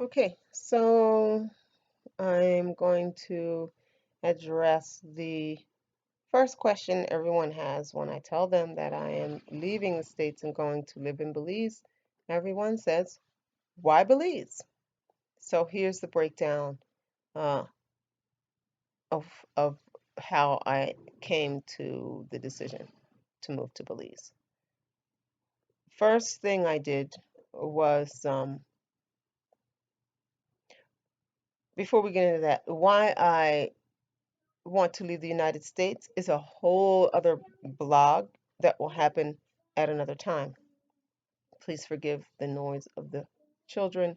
Okay, so I'm going to address the first question everyone has when I tell them that I am leaving the States and going to live in Belize. Everyone says, why Belize? So here's the breakdown uh, of, of how I came to the decision to move to Belize. First thing I did was, before we get into that, why I want to leave the United States is a whole other blog that will happen at another time. Please forgive the noise of the children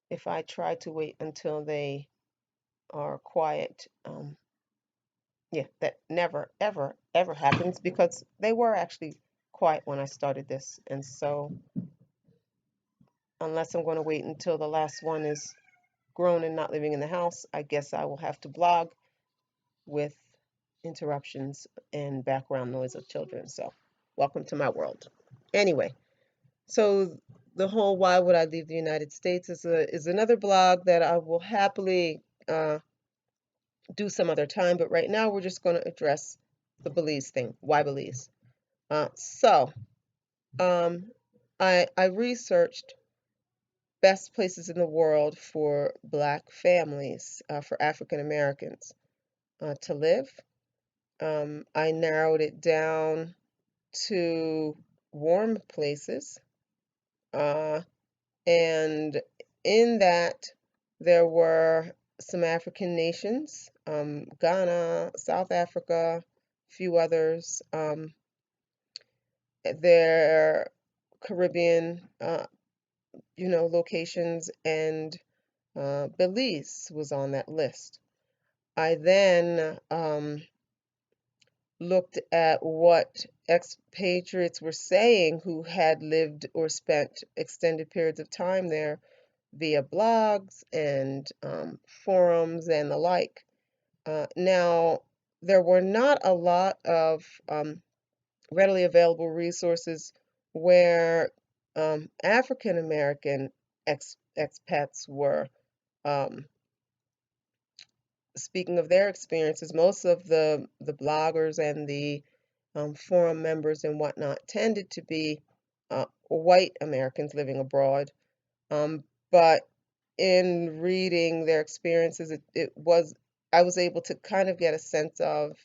if I try to wait until they are quiet. Yeah, that never, ever, ever happens because they were actually quiet when I started this. And so, unless I'm going to wait until the last one is grown and not living in the house, I guess I will have to blog with interruptions and background noise of children. So, welcome to my world. Anyway, so the whole why would I leave the United States is another blog that I will happily do some other time. But right now, we're just going to address the Belize thing. Why Belize? So um, I researched best places in the world for Black families, for African Americans to live. I narrowed it down to warm places. Uh, and in that, there were some African nations, Ghana, South Africa, a few others. There Caribbean, locations, and Belize was on that list. I then looked at what expatriates were saying who had lived or spent extended periods of time there via blogs and forums and the like. Now, there were not a lot of readily available resources where African American expats were um, speaking of their experiences. Most of the bloggers and the forum members and whatnot tended to be white Americans living abroad. But in reading their experiences, it was I was able to kind of get a sense of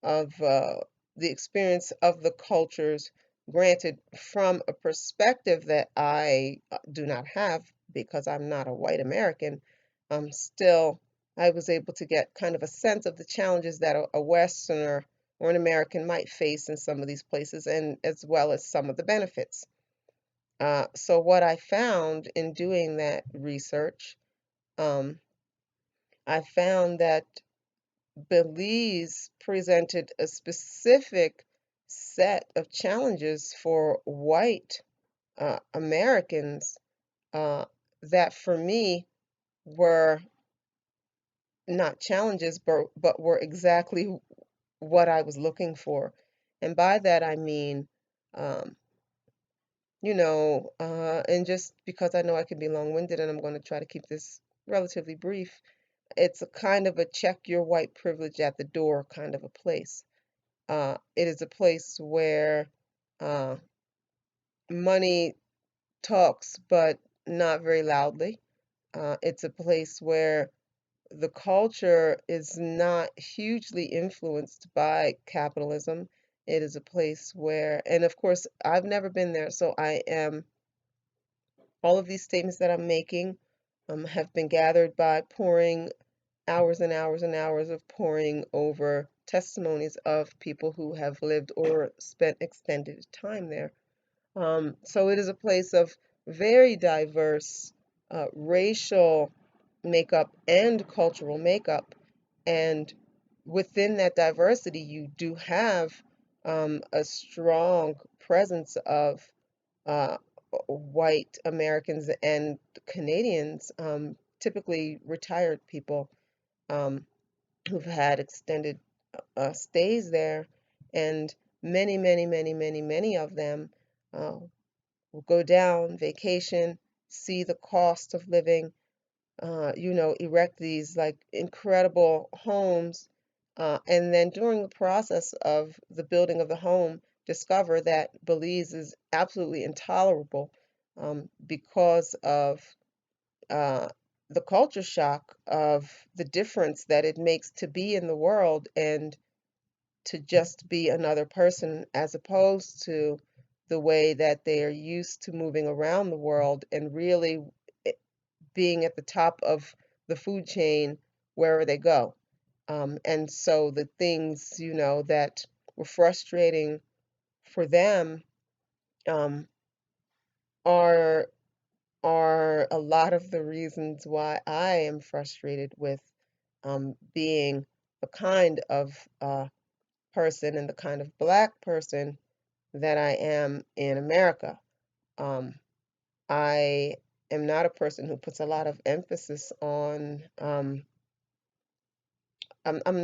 the experience of the cultures, granted from a perspective that I do not have because I'm not a white American. Still, I was able to get kind of a sense of the challenges that a Westerner or an American might face in some of these places, and as well as some of the benefits. So what I found in doing that research, um, I found that Belize presented a specific set of challenges for white Americans uh, that for me were not challenges, but were exactly what I was looking for. And by that I mean, um, and just because I know I can be long-winded and I'm going to try to keep this relatively brief, it's a kind of a check your white privilege at the door kind of a place. It is a place where uh, money talks, but not very loudly. It's a place where the culture is not hugely influenced by capitalism. It is a place where, and of course, I've never been there, so all of these statements that I'm making have been gathered by poring hours and hours and hours of poring over testimonies of people who have lived or spent extended time there. So it is a place of very diverse racial makeup and cultural makeup. And within that diversity, you do have a strong presence of uh, white Americans and Canadians, typically retired people um, who've had extended stays there, and many of them will go down, vacation, see the cost of living, erect these like incredible homes, and then during the process of the building of the home, discover that Belize is absolutely intolerable, because of uh, the culture shock of the difference that it makes to be in the world and to just be another person, as opposed to the way that they are used to moving around the world and really being at the top of the food chain wherever they go. And so the things, that were frustrating for them, um, are a lot of the reasons why I am frustrated with, being the kind of person and the kind of Black person that I am in America. Um, I am not a person who puts a lot of emphasis on, I'm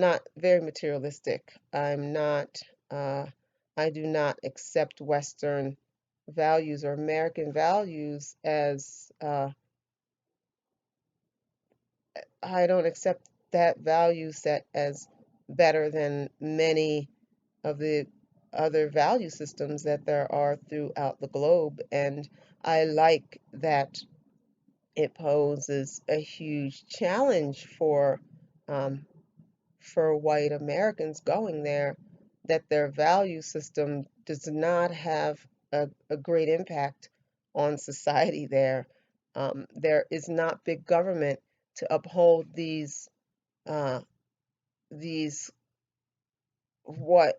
not very materialistic. Uh, I do not accept Western values or American values as, I don't accept that value set as better than many of the other value systems that there are throughout the globe. And I like that it poses a huge challenge um, for white Americans going there, that their value system does not have a great impact on society there. There is not big government to uphold uh, these what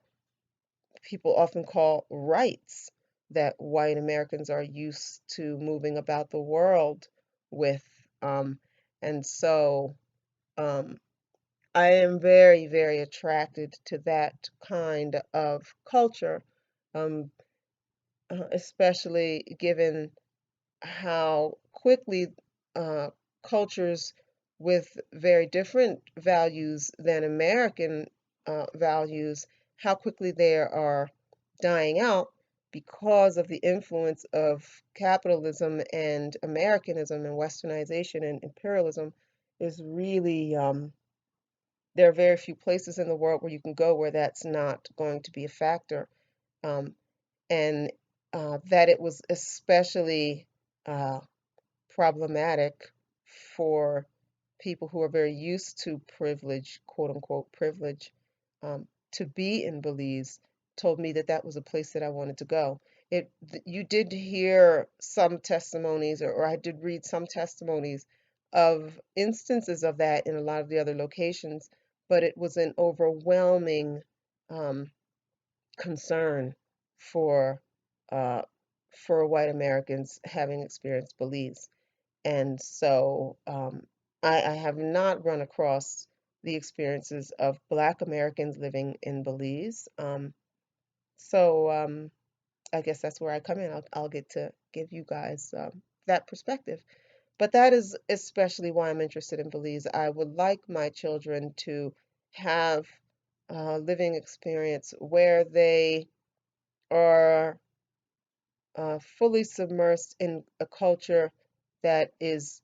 people often call rights that white Americans are used to moving about the world with. Um, and so um, I am very, very attracted to that kind of culture, um, especially given how quickly uh, cultures with very different values than American values, how quickly they are dying out because of the influence of capitalism and Americanism and westernization and imperialism is really, there are very few places in the world where you can go where that's not going to be a factor. Um, and that it was especially uh, problematic for people who are very used to privilege, quote unquote privilege, to be in Belize, told me that that was a place that I wanted to go. You did hear some testimonies, or I did read some testimonies of instances of that in a lot of the other locations, but it was an overwhelming um, concern for uh, white Americans having experienced Belize. And so I have not run across the experiences of Black Americans living in Belize. So I guess that's where I come in. I'll get to give you guys that perspective. But that is especially why I'm interested in Belize. I would like my children to have a living experience where they are fully submersed in a culture that is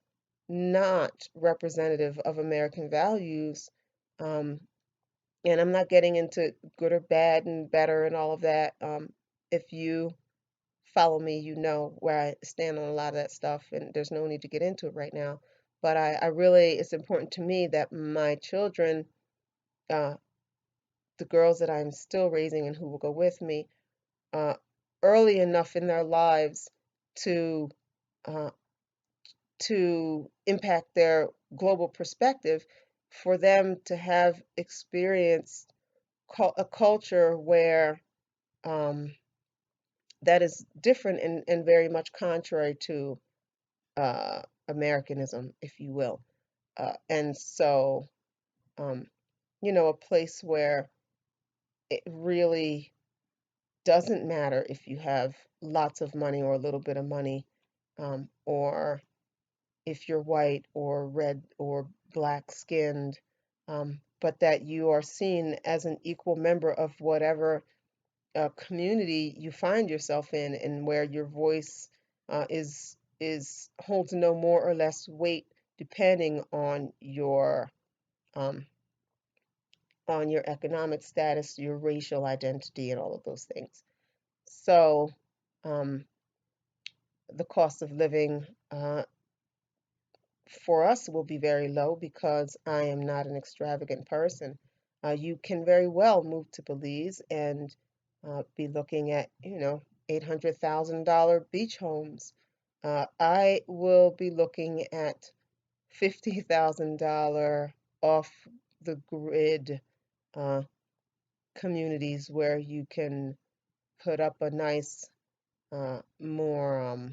not representative of American values. Um, and I'm not getting into good or bad and better and all of that. If you follow me, you know where I stand on a lot of that stuff, and there's no need to get into it right now. But I really, it's important to me that my children, uh, the girls that I'm still raising and who will go with me, uh, early enough in their lives to uh, impact their global perspective, for them to have experienced a culture where um, that is different and very much contrary to uh, Americanism, if you will. And so, um, a place where it really doesn't matter if you have lots of money or a little bit of money, or if you're white or red or black skinned, but that you are seen as an equal member of whatever community you find yourself in, and where your voice is is holds no more or less weight depending um, on your economic status, your racial identity, and all of those things. So um, the cost of living for us will be very low because I am not an extravagant person. You can very well move to Belize and be looking at, $800,000 beach homes. I will be looking at $50,000 off the grid uh, communities where you can put up a nice, more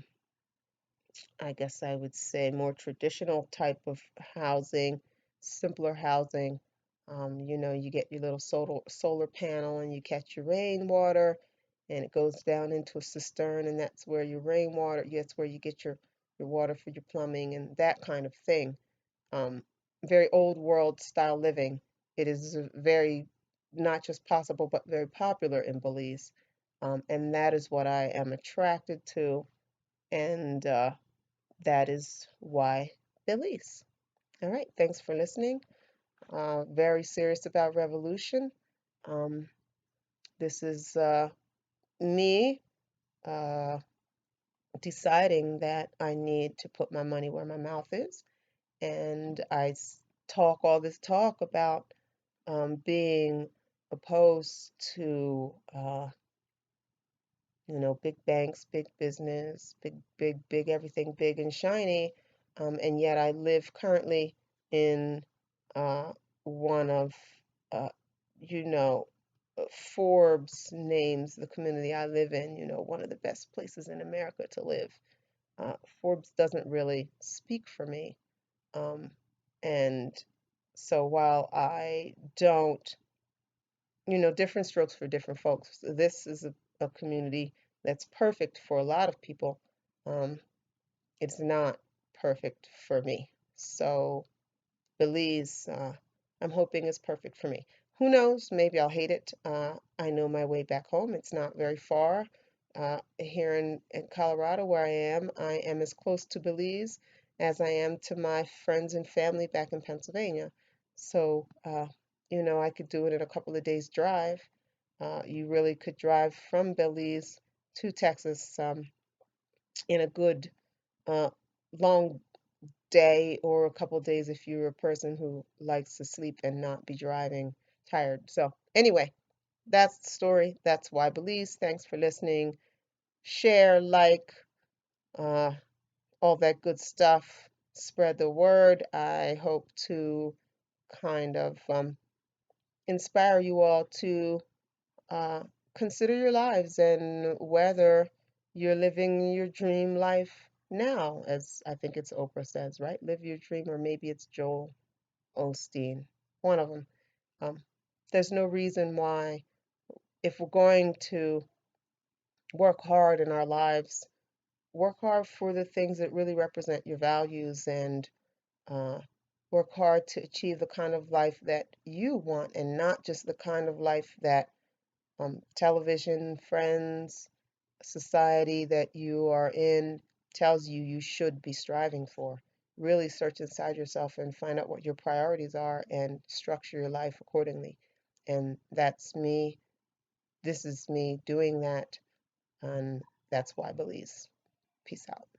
I guess I would say more traditional type of housing, simpler housing. You get your little solar panel and you catch your rainwater and it goes down into a cistern and that's where your rainwater, that's where you get your water for your plumbing and that kind of thing. Um, Very old world style living. It is very not just possible but very popular in Belize. And that is what I am attracted to. And that is why Belize. All right, thanks for listening. Very serious about revolution. Um, this is me uh, deciding that I need to put my money where my mouth is. And talk all this talk about being opposed to big banks, big business, big everything big and shiny. And yet I live currently in uh, one of, uh, you know, Forbes names the community I live in, one of the best places in America to live. Forbes doesn't really speak for me. Um, and so while I don't different strokes for different folks. This is a community that's perfect for a lot of people. Um, it's not perfect for me. So Belize, I'm hoping is perfect for me. Who knows? Maybe I'll hate it. I know my way back home. It's not very far. Here in Colorado, where I am as close to Belize as I am to my friends and family back in Pennsylvania. So, I could do it in a couple of days' drive. You really could drive from Belize to Texas in a good uh, long day or a couple days if you're a person who likes to sleep and not be driving tired. So, anyway, that's the story. That's why Belize. Thanks for listening. Share, like, uh, all that good stuff. Spread the word. I hope to kind of inspire you all to uh, consider your lives and whether you're living your dream life now, as I think it's Oprah says, right? Live your dream, or maybe it's Joel Osteen, one of them. Um, there's no reason why, if we're going to work hard in our lives, work hard for the things that really represent your values and uh, work hard to achieve the kind of life that you want and not just the kind of life that television, friends, society that you are in tells you you should be striving for. Really search inside yourself and find out what your priorities are and structure your life accordingly. And that's me. This is me doing that. And that's why I Belize. Peace out.